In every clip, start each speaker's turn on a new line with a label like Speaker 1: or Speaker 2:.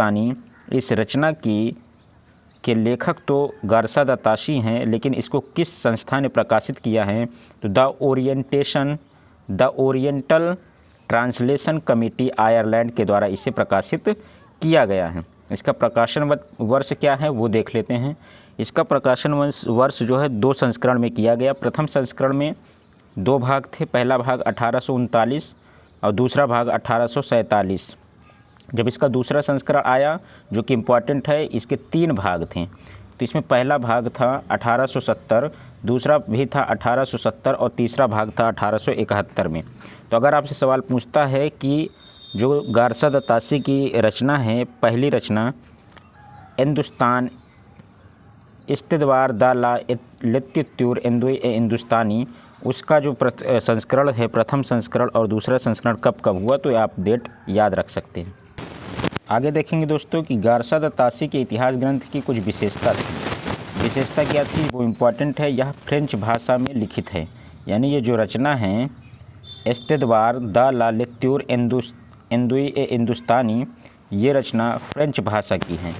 Speaker 1: हिंदुस्तानी इस रचना के लेखक तो गारसा द ताशी हैं, लेकिन इसको किस संस्था ने प्रकाशित किया है? तो the oriental translation committee Ireland के द्वारा इसे प्रकाशित किया गया है। इसका प्रकाशन वर्ष क्या है वो देख लेते हैं। इसका प्रकाशन वर्ष जो है 2 संस्करण में किया गया। प्रथम संस्करण में 2 भाग थे, पहला भाग 1839 और दूसरा भाग 1847। जब इसका दूसरा संस्करण आया जो कि इम्पॉर्टेंट है, इसके 3 भाग थे। तो इसमें पहला भाग था 1870, दूसरा भी था 1870 और तीसरा भाग था 1871 में। तो अगर आपसे सवाल पूछता है कि जो गारसा द ताशी की रचना है, पहली रचना हिंदुस्तान इस्तदवार द ला लित्यूर हिंदुस्तानी, उसका जो संस्करण है, प्रथम संस्करण और दूसरा संस्करण कब हुआ, तो आप डेट याद रख सकते हैं। आगे देखेंगे दोस्तों कि गारसा द ताशी के इतिहास ग्रंथ की कुछ विशेषता थी। विशेषता क्या थी वो इम्पॉर्टेंट है। यह फ्रेंच भाषा में लिखित है, यानी ये जो रचना है इस्तदवार द ला लित्यूर हिंदुस्तानी, ये रचना फ्रेंच भाषा की है।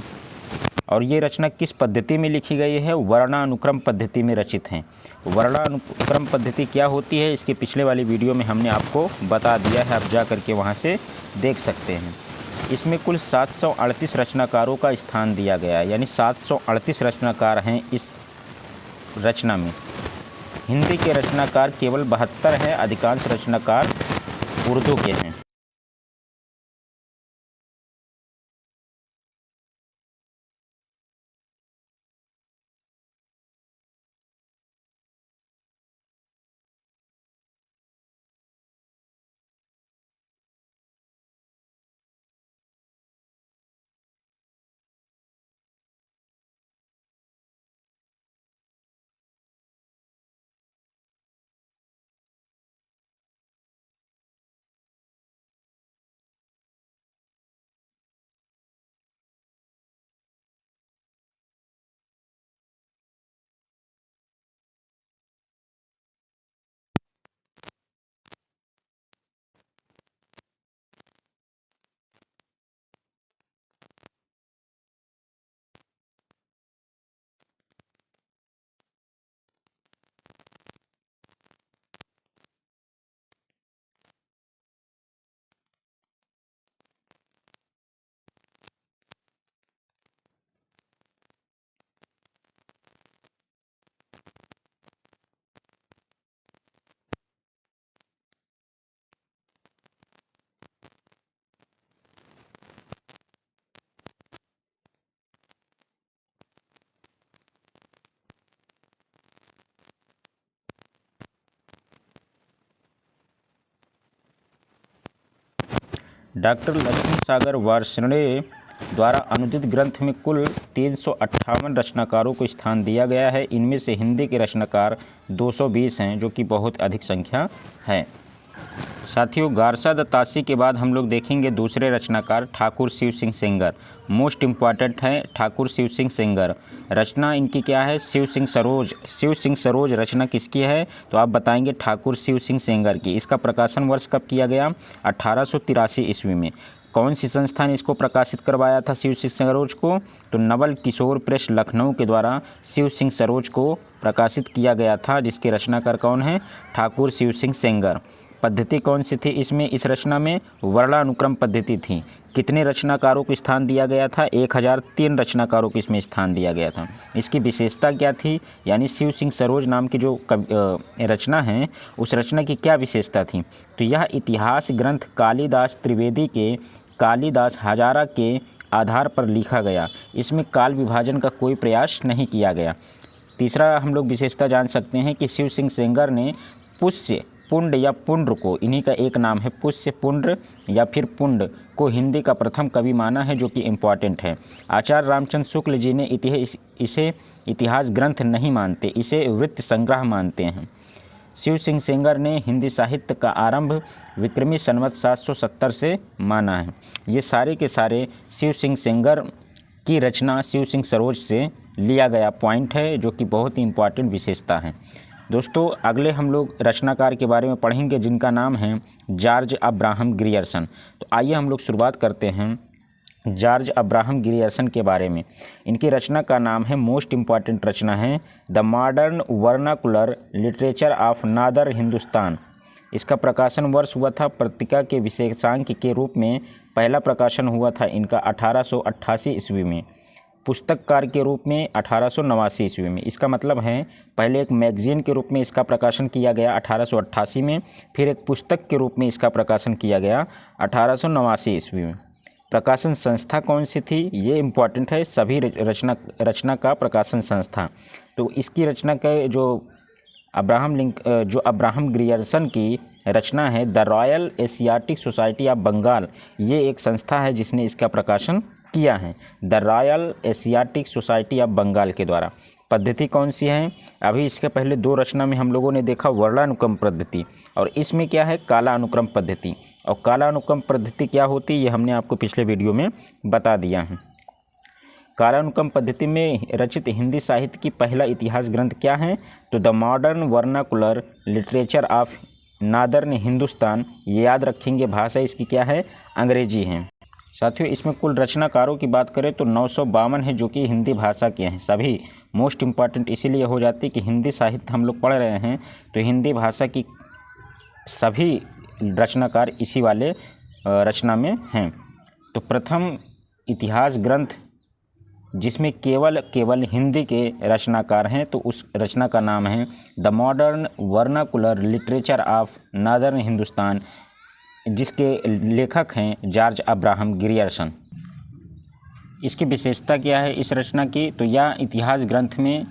Speaker 1: और ये रचना किस पद्धति में लिखी गई है? वर्णानुक्रम पद्धति में रचित हैं। वर्णानुक्रम पद्धति क्या होती है, इसके पिछले वाली वीडियो में हमने आपको बता दिया है, आप जा करके वहाँ से देख सकते हैं। इसमें कुल 738 रचनाकारों का स्थान दिया गया है, यानी 738 रचनाकार हैं इस रचना में। हिंदी के रचनाकार केवल 72 हैं, अधिकांश रचनाकार उर्दू के हैं। डॉक्टर लक्ष्मी सागर वार्ष्णेय द्वारा अनुदित ग्रंथ में कुल 358 रचनाकारों को स्थान दिया गया है। इनमें से हिंदी के रचनाकार 220 हैं, जो कि बहुत अधिक संख्या है। साथियों, गारसा द ताशी के बाद हम लोग देखेंगे दूसरे रचनाकार ठाकुर शिव सिंह सेंगर। मोस्ट इम्पॉर्टेंट है ठाकुर शिव सिंह सेंगर। रचना इनकी क्या है? शिव सिंह सरोज। शिव सिंह सरोज रचना किसकी है? तो आप बताएंगे ठाकुर शिव सिंह सेंगर की। इसका प्रकाशन वर्ष कब किया गया? 1883 ईस्वी में। कौन सी संस्था ने इसको प्रकाशित करवाया था शिव सिंह सरोज को? तो नवल किशोर प्रेस लखनऊ के द्वारा शिव सिंह सरोज को प्रकाशित किया गया था, जिसके रचनाकार कौन है? ठाकुर शिव सिंह सेंगर। पद्धति कौन सी थी इसमें? इस रचना में वर्णानुक्रम पद्धति थी। कितने रचनाकारों को स्थान दिया गया था? 1003 रचनाकारों को इसमें स्थान दिया गया था। इसकी विशेषता क्या थी? यानी शिव सिंह सरोज नाम की जो रचना है, उस रचना की क्या विशेषता थी? तो यह इतिहास ग्रंथ कालिदास त्रिवेदी के कालिदास हजारा के आधार पर लिखा गया। इसमें काल विभाजन का कोई प्रयास नहीं किया गया। तीसरा हम लोग विशेषता जान सकते हैं कि शिव सिंह सेंगर ने पुष्य पुंड या पुंड्र को, इन्हीं का एक नाम है पुष्य पुंड्र या फिर पुंड को हिंदी का प्रथम कवि माना है, जो कि इम्पॉर्टेंट है। आचार्य रामचंद्र शुक्ल जी ने इसे इतिहास ग्रंथ नहीं मानते, इसे वृत्त संग्रह मानते हैं। शिव सिंह सेंगर ने हिंदी साहित्य का आरंभ विक्रमी संवत 770 से माना है। ये सारे के सारे शिव सिंह सेंगर की रचना शिव सिंह सरोज से लिया गया पॉइंट है, जो कि बहुत ही इम्पॉर्टेंट विशेषता है। दोस्तों, अगले हम लोग रचनाकार के बारे में पढ़ेंगे, जिनका नाम है जॉर्ज अब्राहम ग्रियर्सन। तो आइए हम लोग शुरुआत करते हैं जॉर्ज अब्राहम ग्रियर्सन के बारे में। इनकी रचना का नाम है, मोस्ट इम्पॉर्टेंट रचना है, the modern vernacular literature of northern Hindustan. इसका प्रकाशन वर्ष हुआ था, पत्रिका के विशेषांक के रूप में पहला प्रकाशन हुआ था इनका 1888 ईस्वी में, पुस्तककार के रूप में 1889 ईस्वी में। इसका मतलब है पहले एक मैगजीन के रूप में इसका प्रकाशन किया गया 1888 में, फिर एक पुस्तक के रूप में इसका प्रकाशन किया गया 1889 ईस्वी में। प्रकाशन संस्था कौन सी थी, ये इम्पॉर्टेंट है, सभी रचना का प्रकाशन संस्था। तो इसकी रचना का जो अब्राहम ग्रियर्सन की रचना है, the Royal Asiatic Society of Bengal, ये एक संस्था है जिसने इसका प्रकाशन किया है, the Royal Asiatic Society of Bengal के द्वारा। पद्धति कौन सी है, अभी इसके पहले दो रचना में हम लोगों ने देखा वर्णानुक्रम पद्धति, और इसमें क्या है, काला अनुक्रम पद्धति। और काला अनुक्रम पद्धति क्या होती है, ये हमने आपको पिछले वीडियो में बता दिया है। काला अनुक्रम पद्धति में रचित हिंदी साहित्य की पहला इतिहास ग्रंथ क्या है, तो the modern vernacular literature of northern Hindustan. ये याद रखेंगे, भाषा इसकी क्या है, अंग्रेजी है। साथियों, इसमें कुल रचनाकारों की बात करें तो 952 है जो कि हिंदी भाषा के हैं। सभी मोस्ट इम्पॉर्टेंट इसीलिए हो जाती है कि हिंदी साहित्य हम लोग पढ़ रहे हैं, तो हिंदी भाषा की सभी रचनाकार इसी वाले रचना में हैं। तो प्रथम इतिहास ग्रंथ जिसमें केवल हिंदी के रचनाकार हैं, तो उस रचना का नाम है the modern vernacular literature of northern Hindustan, जिसके लेखक हैं जॉर्ज अब्राहम ग्रियर्सन। इसकी विशेषता क्या है इस रचना की, तो यह इतिहास ग्रंथ में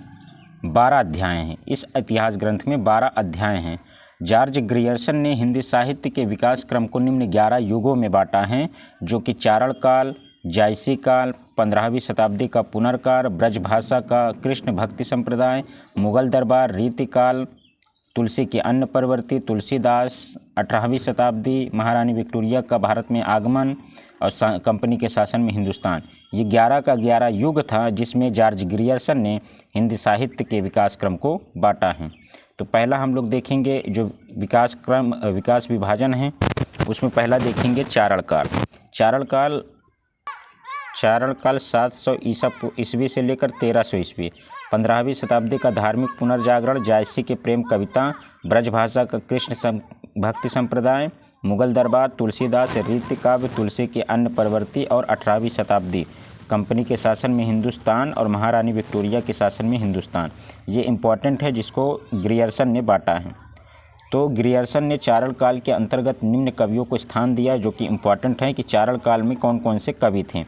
Speaker 1: 12 अध्याय हैं। इस इतिहास ग्रंथ में 12 अध्याय हैं। जॉर्ज ग्रियर्सन ने हिंदी साहित्य के विकास क्रम को निम्न 11 युगों में बांटा है, जो कि चारण काल, जायसी काल, 15वीं शताब्दी का पुनर्काल, ब्रजभाषा का कृष्ण भक्ति संप्रदाय, मुगल दरबार, रीतिकाल, तुलसी के अन्न परवर्ती, तुलसीदास, 18वीं शताब्दी, महारानी विक्टोरिया का भारत में आगमन और कंपनी के शासन में हिंदुस्तान। ये 11 का 11 युग था जिसमें जॉर्ज ग्रियर्सन ने हिंदी साहित्य के विकास क्रम को बांटा है। तो पहला हम लोग देखेंगे जो विकास विभाजन है, उसमें पहला देखेंगे चारण काल। चारण काल 700 ईस्वी से लेकर 1300 ईस्वी। 15वीं शताब्दी का धार्मिक पुनर्जागरण, जायसी के प्रेम कविता, ब्रजभाषा का कृष्ण भक्ति संप्रदाय, मुगल दरबार, तुलसीदास, रीति काव्य, तुलसी के अन्न परवर्ती और 18वीं शताब्दी कंपनी के शासन में हिंदुस्तान और महारानी विक्टोरिया के शासन में हिंदुस्तान। ये इम्पॉर्टेंट है जिसको ग्रियर्सन ने बांटा है। तो ग्रियर्सन ने चारण काल के अंतर्गत निम्न कवियों को स्थान दिया, जो कि इम्पॉर्टेंट है कि चारण काल में कौन कौन से कवि थे।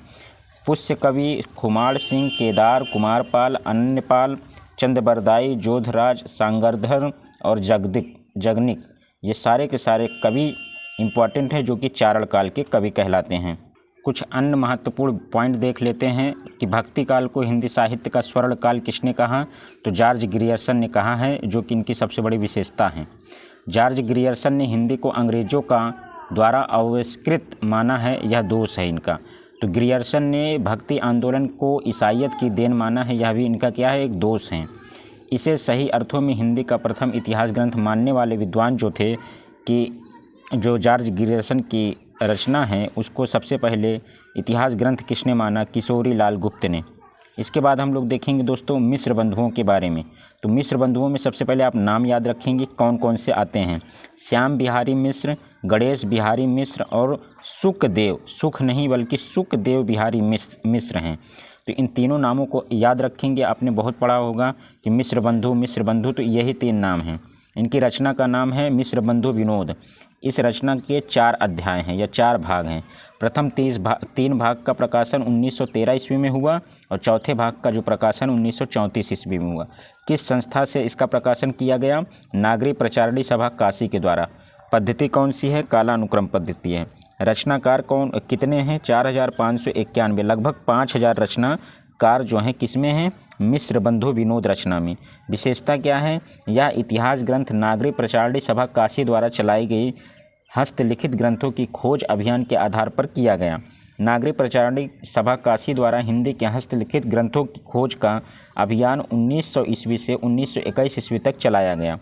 Speaker 1: पुष्य कवि खुमाड़ सिंह, केदार, कुमारपाल, अन्यपाल, चंद्रबरदाई, जोधराज, सांगरधर और जगनिक, ये सारे के सारे कवि इम्पॉर्टेंट हैं जो कि चारण काल के कवि कहलाते हैं। कुछ अन्य महत्वपूर्ण पॉइंट देख लेते हैं कि भक्ति काल को हिंदी साहित्य का स्वर्ण काल किसने कहा, तो जॉर्ज ग्रियर्सन ने कहा है, जो कि इनकी सबसे बड़ी विशेषता है। जॉर्ज ग्रियर्सन ने हिंदी को अंग्रेजों का द्वारा अविष्कृत माना है, यह दोष है इनका। तो ग्रियर्सन ने भक्ति आंदोलन को ईसाईयत की देन माना है, यह भी इनका क्या है, एक दोष है। इसे सही अर्थों में हिंदी का प्रथम इतिहास ग्रंथ मानने वाले विद्वान जो थे, कि जो जॉर्ज ग्रियर्सन की रचना है उसको सबसे पहले इतिहास ग्रंथ किसने माना, किशोरी लाल गुप्त ने। इसके बाद हम लोग देखेंगे दोस्तों मिश्र बंधुओं के बारे में। तो मिश्र बंधुओं में सबसे पहले आप नाम याद रखेंगे कौन कौन से आते हैं। श्याम बिहारी मिश्र, गणेश बिहारी मिश्र और सुखदेव, सुख नहीं बल्कि सुखदेव बिहारी मिश्र हैं। तो इन तीनों नामों को याद रखेंगे। आपने बहुत पढ़ा होगा कि मिश्र बंधु, तो यही 3 नाम हैं। इनकी रचना का नाम है मिश्र बंधु विनोद। इस रचना के 4 अध्याय हैं या 4 भाग हैं। प्रथम 3 भाग का प्रकाशन 1913 ईस्वी में हुआ और चौथे भाग का जो प्रकाशन 1934 ईस्वी में हुआ। किस संस्था से इसका प्रकाशन किया गया, नागरी प्रचारणी सभा काशी के द्वारा। पद्धति कौन सी है, कालानुक्रम पद्धति है। रचनाकार कितने हैं, 4591, लगभग 5000 रचनाकार जो हैं किसमें हैं, मिश्र बंधु विनोद रचना में। विशेषता क्या है, यह इतिहास ग्रंथ नागरी प्रचारणी सभा काशी द्वारा चलाई गई हस्तलिखित ग्रंथों की खोज अभियान के आधार पर किया गया। नागरी प्रचारणी सभा काशी द्वारा हिंदी के हस्तलिखित ग्रंथों की खोज का अभियान 1900 ईस्वी से 1921 ईस्वी तक चलाया गया।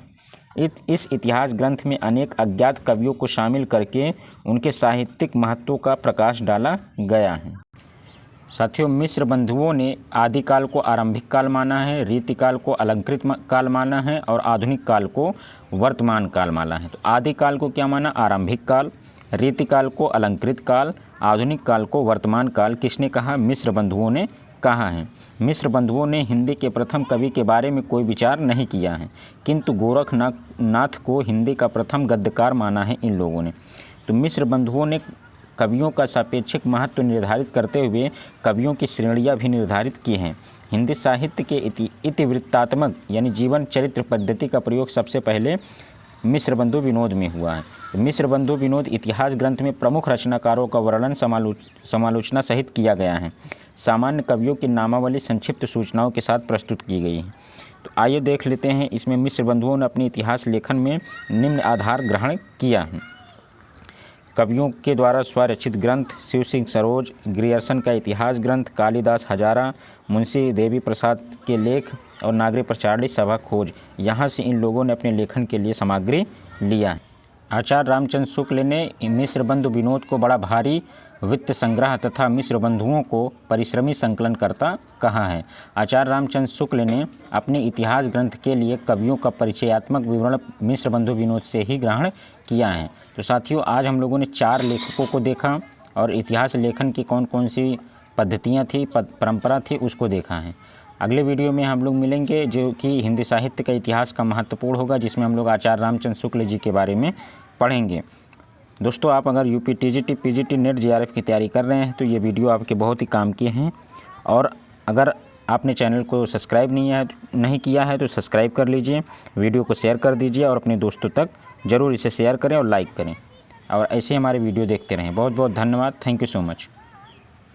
Speaker 1: इस इतिहास ग्रंथ में अनेक अज्ञात कवियों को शामिल करके उनके साहित्यिक महत्व का प्रकाश डाला गया है। साथियों, मिस्र बंधुओं ने आदिकाल को आरंभिक काल माना है, रीतिकाल को अलंकृत काल माना है और आधुनिक काल को वर्तमान काल माना है। तो आदिकाल को क्या माना? आरंभिक काल। रीतिकाल को अलंकृत काल, आधुनिक काल को वर्तमान काल। किसने कहा? मिस्र बंधुओं ने कहा है। मिस्र बंधुओं ने हिंदी के प्रथम कवि के बारे में कोई विचार नहीं किया है, किंतु गोरखनाथ को हिंदी का प्रथम गद्यकार माना है इन लोगों ने। तो मिस्र बंधुओं ने कवियों का सापेक्षिक महत्व निर्धारित करते हुए कवियों की श्रेणियाँ भी निर्धारित की हैं। हिंदी साहित्य के इतिवृत्तात्मक यानी जीवन चरित्र पद्धति का प्रयोग सबसे पहले मिस्र बंधु विनोद में हुआ है। मिस्र बंधु विनोद इतिहास ग्रंथ में प्रमुख रचनाकारों का वर्णन समालोचना सहित किया गया है। सामान्य कवियों की नामावली संक्षिप्त सूचनाओं के साथ प्रस्तुत की गई है। तो आइए देख लेते हैं, इसमें मिस्र बंधुओं ने अपने इतिहास लेखन में निम्न आधार ग्रहण किया है। कवियों के द्वारा स्वरचित ग्रंथ: शिव सिंह सरोज, ग्रियर्सन का इतिहास ग्रंथ, कालिदास हजारा, मुंशी देवी प्रसाद के लेख और नागरी प्रचारणी सभा खोज। यहाँ से इन लोगों ने अपने लेखन के लिए सामग्री लिया है। आचार्य रामचंद्र शुक्ल ने मिस्र बंधु विनोद को बड़ा भारी वित्त संग्रह तथा मिस्र बंधुओं को परिश्रमी संकलनकर्ता कहा है। आचार्य रामचंद्र शुक्ल ने अपने इतिहास ग्रंथ के लिए कवियों का परिचयात्मक विवरण मिस्र बंधु विनोद से ही ग्रहण किया है। तो साथियों, आज हम लोगों ने 4 लेखकों को देखा और इतिहास लेखन की कौन कौन सी पद्धतियाँ थी, परंपरा थी, उसको देखा है। अगले वीडियो में हम लोग मिलेंगे जो कि हिंदी साहित्य का इतिहास का महत्वपूर्ण होगा, जिसमें हम लोग आचार्य रामचंद्र शुक्ल जी के बारे में पढ़ेंगे। दोस्तों, आप अगर UP TGT, PGT, net, GRF की तैयारी कर रहे हैं तो ये वीडियो आपके बहुत ही काम के हैं। और अगर आपने चैनल को सब्सक्राइब नहीं किया है तो सब्सक्राइब कर लीजिए, वीडियो को शेयर कर दीजिए और अपने दोस्तों तक ज़रूर इसे शेयर करें और लाइक करें। और ऐसे हमारे वीडियो देखते रहें। बहुत बहुत धन्यवाद। Thank you so much.